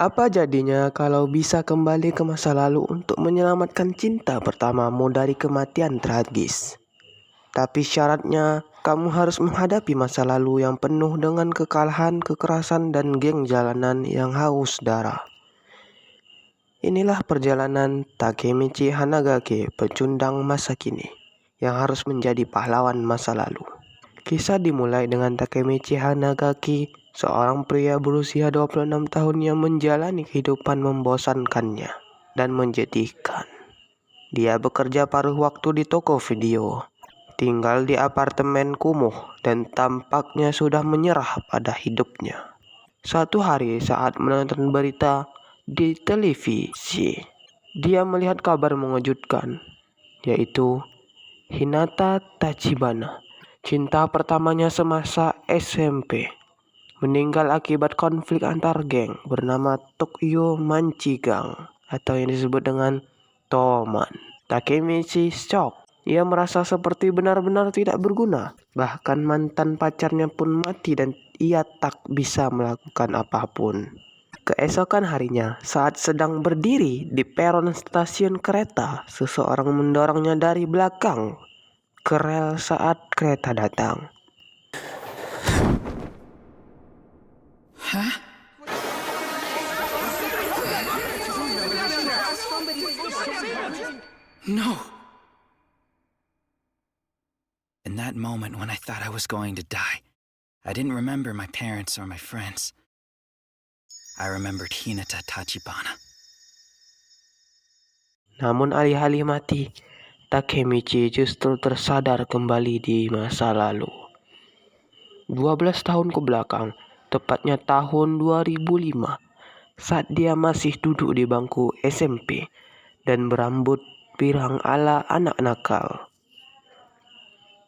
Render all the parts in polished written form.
Apa jadinya kalau bisa kembali ke masa lalu untuk menyelamatkan cinta pertamamu dari kematian tragis? Tapi syaratnya, kamu harus menghadapi masa lalu yang penuh dengan kekalahan, kekerasan, dan geng jalanan yang haus darah. Inilah perjalanan Takemichi Hanagaki, pecundang masa kini, yang harus menjadi pahlawan masa lalu. Kisah dimulai dengan Takemichi Hanagaki, seorang pria berusia 26 tahun yang menjalani kehidupan membosankannya dan menjadikan. Dia bekerja paruh waktu di toko video, tinggal di apartemen kumuh, dan tampaknya sudah menyerah pada hidupnya. Suatu hari saat menonton berita di televisi, dia melihat kabar mengejutkan, yaitu Hinata Tachibana, cinta pertamanya semasa SMP, meninggal akibat konflik antar geng bernama Tokyo Manchigang atau yang disebut dengan Toman. Takemichi shock. Ia merasa seperti benar-benar tidak berguna. Bahkan mantan pacarnya pun mati dan ia tak bisa melakukan apapun. Keesokan harinya, saat sedang berdiri di peron stasiun kereta, seseorang mendorongnya dari belakang ke rel saat kereta datang. Huh? No. In that moment when I thought I was going to die, I didn't remember my parents or my friends. I remembered Hinata Tachibana. Namun alih-alih mati, Takemichi justru tersadar kembali di masa lalu. 12 tahun ke belakang, tepatnya tahun 2005, saat dia masih duduk di bangku SMP dan berambut pirang ala anak nakal.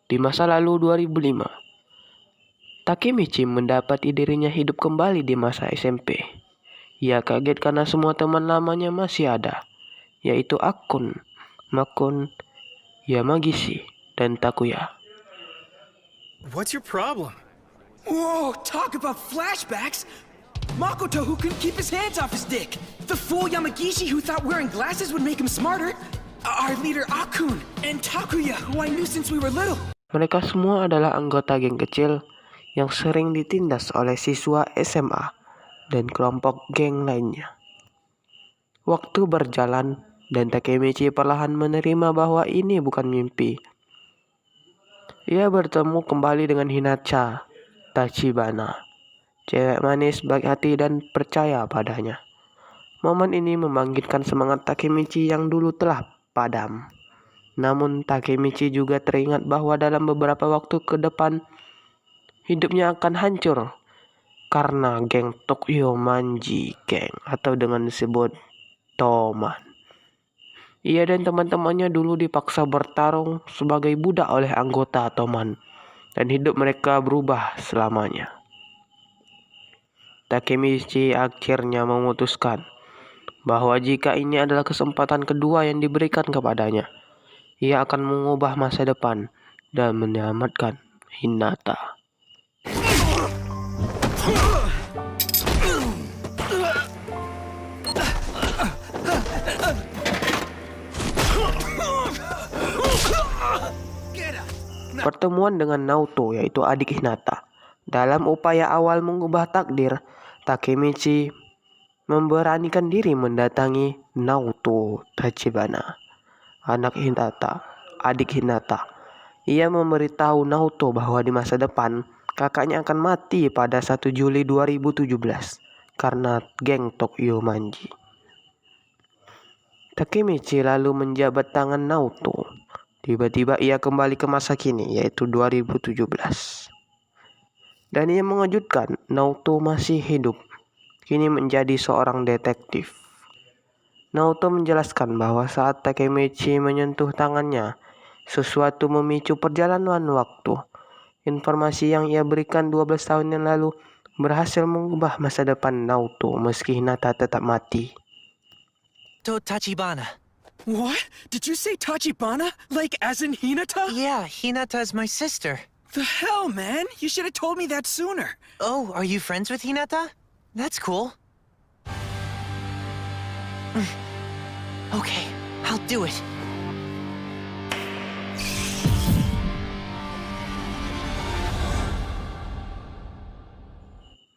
Di masa lalu 2005, Takemichi mendapati dirinya hidup kembali di masa SMP. Ia kaget karena semua teman lamanya masih ada, yaitu Akun, Makun, Yamagishi, dan Takuya. What's your problem? Whoa, talk about flashbacks! Makoto who couldn't keep his hands off his dick! The fool Yamagishi who thought wearing glasses would make him smarter! Our leader Akun! And Takuya who I knew since we were little! Mereka semua adalah anggota geng kecil yang sering ditindas oleh siswa SMA dan kelompok geng lainnya. Waktu berjalan dan Takemichi perlahan menerima bahwa ini bukan mimpi. Ia bertemu kembali dengan Hinata Tachibana, cewek manis, baik hati, dan percaya padanya. Momen ini membangkitkan semangat Takemichi yang dulu telah padam. Namun Takemichi juga teringat bahwa dalam beberapa waktu ke depan hidupnya akan hancur karena geng Tokyo Manji Gang atau dengan disebut Toman. Ia dan teman-temannya dulu dipaksa bertarung sebagai budak oleh anggota Toman dan hidup mereka berubah selamanya. Takemichi akhirnya memutuskan bahwa jika ini adalah kesempatan kedua yang diberikan kepadanya, ia akan mengubah masa depan dan menyelamatkan Hinata. Pertemuan dengan Naoto, yaitu adik Hinata. Dalam upaya awal mengubah takdir, Takemichi memberanikan diri mendatangi Naoto Tachibana, adik Hinata. Ia memberitahu Naoto bahwa di masa depan kakaknya akan mati pada 1 Juli 2017 karena geng Tokyo Manji. Takemichi lalu menjabat tangan Naoto. Tiba-tiba ia kembali ke masa kini, yaitu 2017. Dan ia mengejutkan, Naoto masih hidup, kini menjadi seorang detektif. Naoto menjelaskan bahwa saat Takemichi menyentuh tangannya, sesuatu memicu perjalanan waktu. Informasi yang ia berikan 12 tahun yang lalu berhasil mengubah masa depan Naoto meski Hinata tetap mati. Tachibana. What? Did you say Tachibana? Like as in Hinata? Yeah, Hinata's my sister. The hell, man? You should have told me that sooner. Oh, are you friends with Hinata? That's cool. Okay, I'll do it.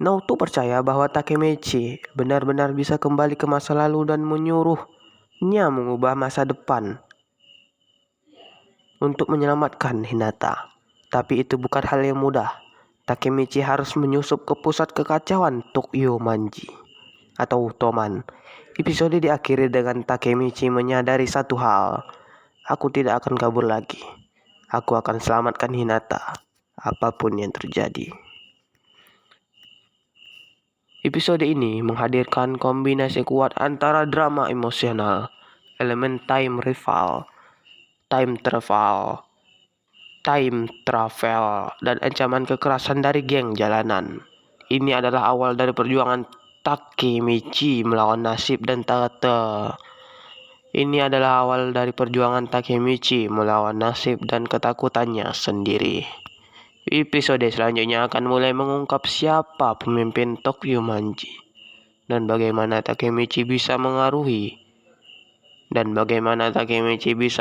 Naoto percaya bahwa Takemichi benar-benar bisa kembali ke masa lalu dan menyuruhnya mengubah masa depan untuk menyelamatkan Hinata. Tapi itu bukan hal yang mudah. Takemichi harus menyusup ke pusat kekacauan Tokyo Manji atau Toman. Episode diakhiri dengan Takemichi menyadari satu hal. Aku tidak akan kabur lagi. Aku akan selamatkan Hinata, apapun yang terjadi. Episode ini menghadirkan kombinasi kuat antara drama emosional, elemen time travel, dan ancaman kekerasan dari geng jalanan. Ini adalah awal dari perjuangan Takemichi melawan nasib dan ketakutannya sendiri. Episode selanjutnya akan mulai mengungkap siapa pemimpin Tokyo Manji dan bagaimana Takemichi bisa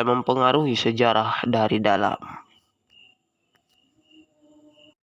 mempengaruhi sejarah dari dalam.